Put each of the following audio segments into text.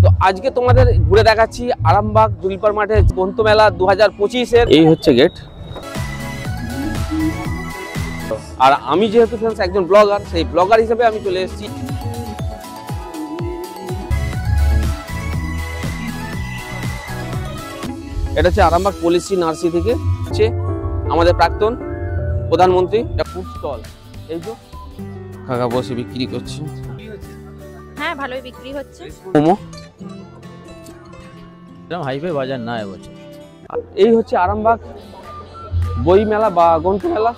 তো আজকে তোমাদের ঘুরে দেখাচ্ছি আরামবাগ জুলিপার মাঠে গ্রন্থমেলা 2025-এর। এই হচ্ছে গেট। আর আমি যেহেতু ফ্রেন্ডস একজন ব্লগার, সেই ব্লগার হিসেবে আমি চলে এসেছি। এটা হচ্ছে আরামবাগ পলিসি নার্সারি থেকে হচ্ছে আমাদের প্রাক্তন প্রধানমন্ত্রী ফুড স্টল। এই যে কাকা বসে বিক্রি করছে। হ্যাঁ, ভালোই বিক্রি হচ্ছে। মোমো এরকম হাইফাই বাজার না এবছর। এই হচ্ছে আরামবাগ বই মেলা বা গ্রন্থ মেলা।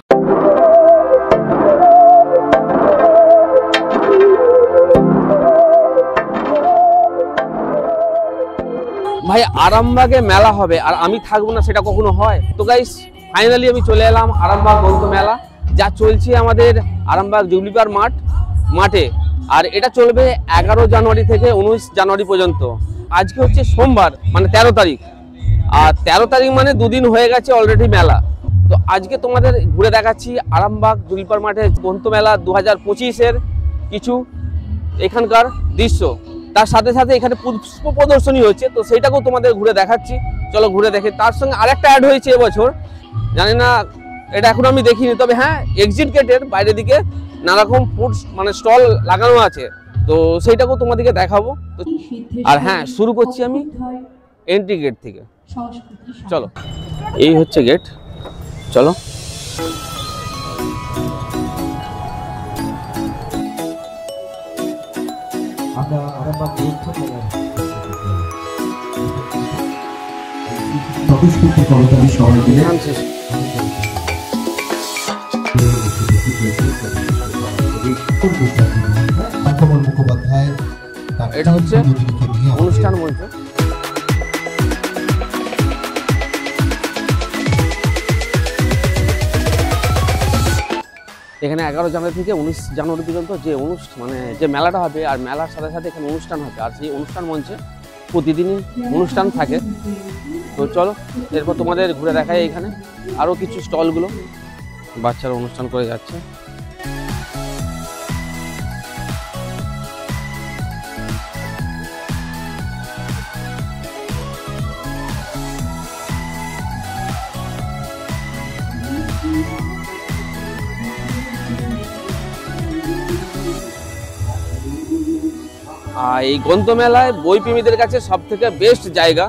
ভাই আরামবাগে মেলা হবে আর আমি থাকবো না, সেটা কখনো হয়? তো গাইস ফাইনালি আমি চলে এলাম আরামবাগ গ্রন্থ মেলা, যা চলছে আমাদের আরামবাগ জুলিপার মাঠে। আর এটা চলবে 11 জানুয়ারি থেকে 19 জানুয়ারি পর্যন্ত। আজকে হচ্ছে সোমবার, মানে 13 তারিখ। আর 13 তারিখ মানে দুদিন হয়ে গেছে অলরেডি মেলা। তো আজকে তোমাদের ঘুরে দেখাচ্ছি আরামবাগ জুলিপার মাঠে গ্রন্থ মেলা 2025-এর কিছু এখানকার দৃশ্য। তার সাথে সাথে এখানে পুষ্প প্রদর্শনী হচ্ছে, তো সেইটাকেও তোমাদের ঘুরে দেখাচ্ছি। চলো ঘুরে দেখে। তার সঙ্গে আরেকটা অ্যাড হয়েছে এবছর, জানি না এটা এখন আমি দেখিনি, তবে হ্যাঁ এক্সিট গেটের বাইরের দিকে নানারকম ফুড মানে স্টল লাগানো আছে, তো সেইটাকেও তোমাদেরকে দেখাবো। তো আর হ্যাঁ, শুরু করছি আমি এন্ট্রি গেট থেকে। চলো, এই হচ্ছে গেট। চলো আমরা আরামবাগ গ্রন্থ মেলায় স্বতঃস্ফূর্ত করতালি সবাই মিলে মুখোপাধ্যায়। এটা হচ্ছে অনুষ্ঠান মঞ্চ। এখানে 11 জানুয়ারি থেকে 19 জানুয়ারি পর্যন্ত যে যে মেলাটা হবে, আর মেলার সাথে সাথে এখানে অনুষ্ঠান হবে। আর সেই অনুষ্ঠান মঞ্চে প্রতিদিনই অনুষ্ঠান থাকে। তো চলো এরপর তোমাদের ঘুরে দেখাই এখানে আরও কিছু স্টলগুলো। বাচ্চারা অনুষ্ঠান করে যাচ্ছে। আর এই গ্রন্থমেলায় বই প্রেমীদের কাছে সব থেকে বেস্ট জায়গা,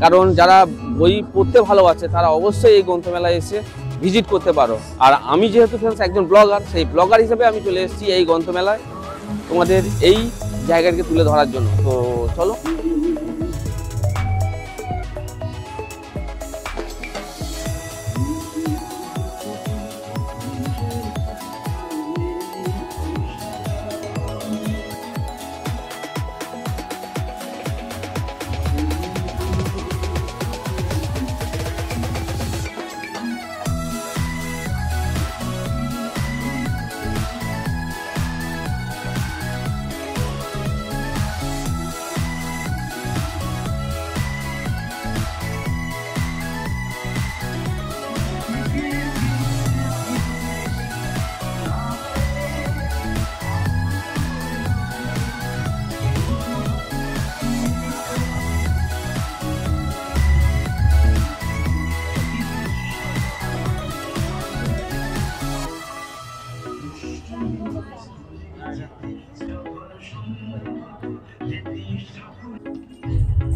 কারণ যারা বই পড়তে ভালোবাসে তারা অবশ্যই এই গ্রন্থমেলায় এসে ভিজিট করতে পারো। আর আমি যেহেতু ফ্রেন্ডস একজন ব্লগার, সেই ব্লগার হিসেবে আমি চলে এসেছি এই গ্রন্থমেলায় তোমাদের এই জায়গাটাকে তুলে ধরার জন্য। তো চলো।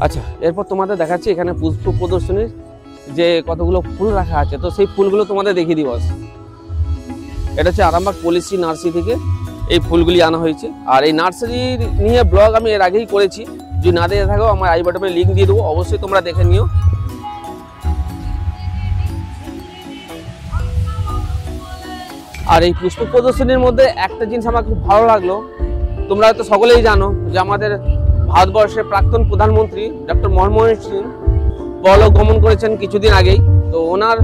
আচ্ছা, এরপর তোমাদের দেখাচ্ছি এখানে পুষ্প প্রদর্শনীর যে কতগুলো ফুল রাখা আছে, তো সেই ফুলগুলো তোমাদের দেখিয়ে দিই বস। এটা হচ্ছে আরামবাগ পলিসি নার্সারি থেকে এই ফুলগুলি আনা হয়েছে। আর এই নার্সারি নিয়ে ব্লগ আমি এর আগেই করেছি, যদি না দেখে থাকো আমার আই বাটনে লিঙ্ক দিয়ে দেবো, অবশ্যই তোমরা দেখে নিও। আর এই পুষ্প প্রদর্শনীর মধ্যে একটা জিনিস আমার খুব ভালো লাগলো, তোমরা হয়তো সকলেই জানো যে আমাদের ভারতবর্ষের প্রাক্তন প্রধানমন্ত্রী ডক্টর মনমোহন সিং পরলোক গমন করেছেন কিছুদিন আগেই। তো ওনার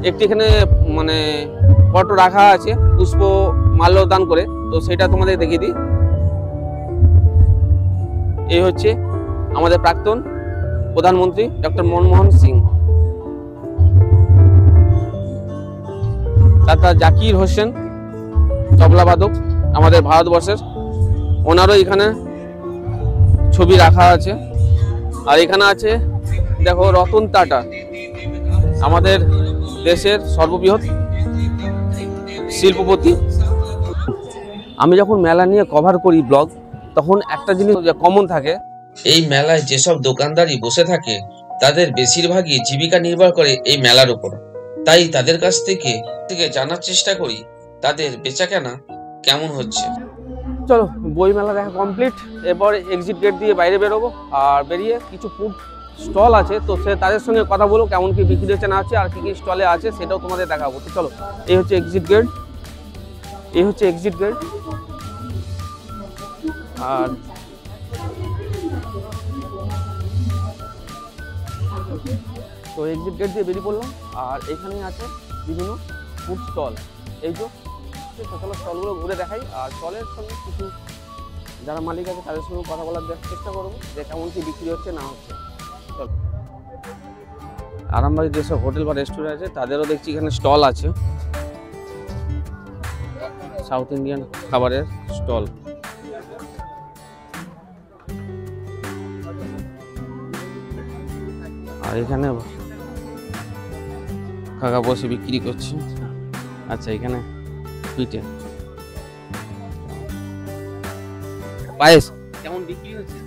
একটি এখানে মানে ফটো রাখা আছে পুষ্প মাল্যদান করে, তো সেটা তোমাদের দেখিয়ে দিই। এই হচ্ছে আমাদের প্রাক্তন প্রধানমন্ত্রী ডক্টর মনমোহন সিং। ডাক্তার জাকির হোসেন তবলাবাদক আমাদের ভারতবর্ষের, ওনারও এখানে ছবি রাখা আছে। আর এখানে আছে দেখো রতন টাটা, আমাদের দেশের সর্ববৃহৎ শিল্পপতি। আমি যখন মেলা নিয়ে কভার করি ব্লগ, তখন একটা জিনিস কমন থাকে, এই মেলায় যেসব দোকানদারি বসে থাকে তাদের বেশিরভাগই জীবিকা নির্ভর করে এই মেলার উপর। তাই তাদের কাছ থেকে জানার চেষ্টা করি তাদের বেচাকেনা কেমন হচ্ছে। চলো, বই মেলা দেখা কমপ্লিট। এরপর এক্সিট গেট দিয়ে বাইরে বেরোবো, আর বেরিয়ে কিছু ফুড স্টল আছে, তো সে তাদের সঙ্গে কথা বলবো কেমন কি বিক্রি হচ্ছে না আছে, আর কি কি স্টলে আছে সেটাও তোমাদের দেখাবো। তো চলো, এই হচ্ছে এক্সিট গেট, এই হচ্ছে এক্সিট গেট। আর তো এক্সিট গেট দিয়ে বেরিয়ে পড়লাম, আর এখানেই আছে বিভিন্ন ফুড স্টল। এই যে চলো স্টলগুলো ঘুরে দেখাই, আর স্টলের সঙ্গে কিছু যারা মালিক আছে তাদের সঙ্গে কথা বলার চেষ্টা করবো যে কেমন কি বিক্রি হচ্ছে না হচ্ছে। চলো, আরামবাগে যেসব হোটেল বা রেস্টুরেন্ট আছে তাদেরও দেখছি এখানে স্টল আছে, সাউথ ইন্ডিয়ান খাবারের স্টল। আর এখানে কাকা বসে বিক্রি করছে। আচ্ছা, এখানে পিঠে পায়েস কেমন বিক্রি হচ্ছে?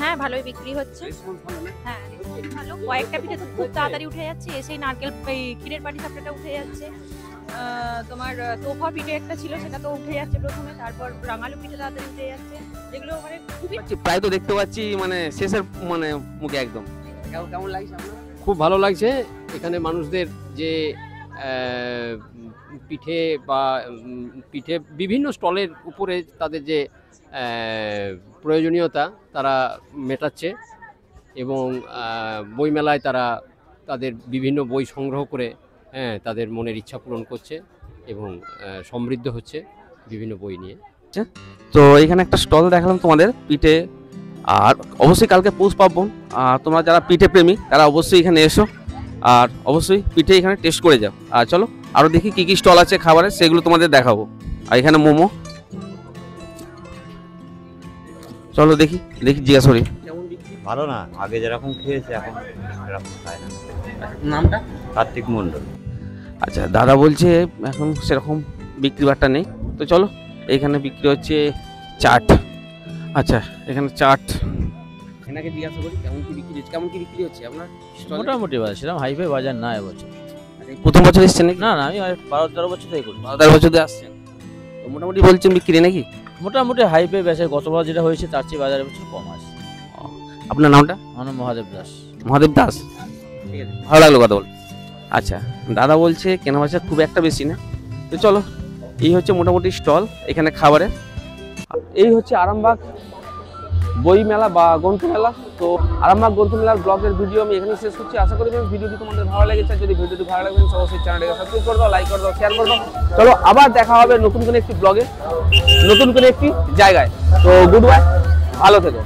হ্যাঁ, ভালোই বিক্রি হচ্ছে। হ্যাঁ, ভালো। কয়েকটা পিঠে তো খুব তাড়াতাড়ি উঠে যাচ্ছে, এসেই নারকেল ক্ষীরের পাটি সাপটাটা উঠে যাচ্ছে। তোমার তোফা পিঠে একটা ছিল, সেটা তো উঠে যাচ্ছে প্রথমে, তারপর রাঙালু পিঠে তাড়াতাড়ি উঠে যাচ্ছে, যেগুলো মানে খুবই প্রায় তো দেখতে পাচ্ছি মানে শেষের মানে মুখে একদম। কেমন লাগছে আপনার? খুব ভালো লাগছে। এখানে মানুষদের যে পিঠে বা পিঠে বিভিন্ন স্টলের উপরে তাদের যে প্রয়োজনীয়তা তারা মেটাচ্ছে, এবং বইমেলায় তারা তাদের বিভিন্ন বই সংগ্রহ করে তাদের মনের ইচ্ছা পূরণ করছে এবং সমৃদ্ধ হচ্ছে বিভিন্ন বই নিয়ে। তো এখানে একটা স্টল দেখালাম তোমাদের পিঠে, আর অবশ্যই কালকে পৌষ পার্বণ, আর তোমরা যারা পিঠে প্রেমী তারা অবশ্যই এখানে এসো, আর অবশ্যই পিঠে এখানে টেস্ট করে যাও। আর চলো আরও দেখি কি কি স্টল আছে খাবারের, সেগুলো তোমাদের দেখাবো। আর এখানে মোমো, চলো দেখি জিজ্ঞাসা করি। ভালো না, আগে যেরকম খেয়েছে এখন সেরকম খায় না। নামটা? কার্তিক মণ্ডল। আচ্ছা, দাদা বলছে এখন সেরকম বিক্রি বাট্টা নেই। তো চলো, এখানে বিক্রি হচ্ছে চাট। আচ্ছা, এখানে চাট, এনাকে জিজ্ঞাসা করি কেমন কি বিক্রি হচ্ছে, কেমন কি বিক্রি হচ্ছে আপনার স্টলে? মোটামুটি বাজার, সেরকম হাইফাই বাজার না এবছর। প্রথম বছর এসছেন নাকি? না না, আমি 12-13 বছর থেকে করি। 12 বছর দিয়ে আসছেন, তো মোটামুটি বলছেন বিক্রি নাকি? মোটামুটি হাইফাই বেচে, গতবার যেটা হয়েছে তার চেয়ে বাজারে বছর কম আসে। আপনার নামটা? আমার নাম মহাদেব দাস। মহাদেব দাস, ঠিক আছে, ভালো লাগলো কথা বল। আচ্ছা, দাদা বলছে কেনা বেচা খুব একটা বেশি না। তো চলো, এই হচ্ছে মোটামুটি স্টল এখানে খাবারের। এই হচ্ছে আরামবাগ বই মেলা বা গ্রন্থ মেলা। তো আরামবাগ গ্রন্থ মেলার ব্লগের ভিডিও আমি এখানে শেষ করছি। আশা করি ভিডিওটি তোমাদের ভালো লেগেছে। যদি ভিডিওটি ভালো লাগবে অবশ্যই চ্যানেলটাকে সাবস্ক্রাইব করে দাও, লাইক করে দাও, শেয়ার করে দাও। চলো, আবার দেখা হবে নতুন কোনো একটি ব্লগে, নতুন কোনো একটি জায়গায়। তো গুড বাই, ভালো থেকো।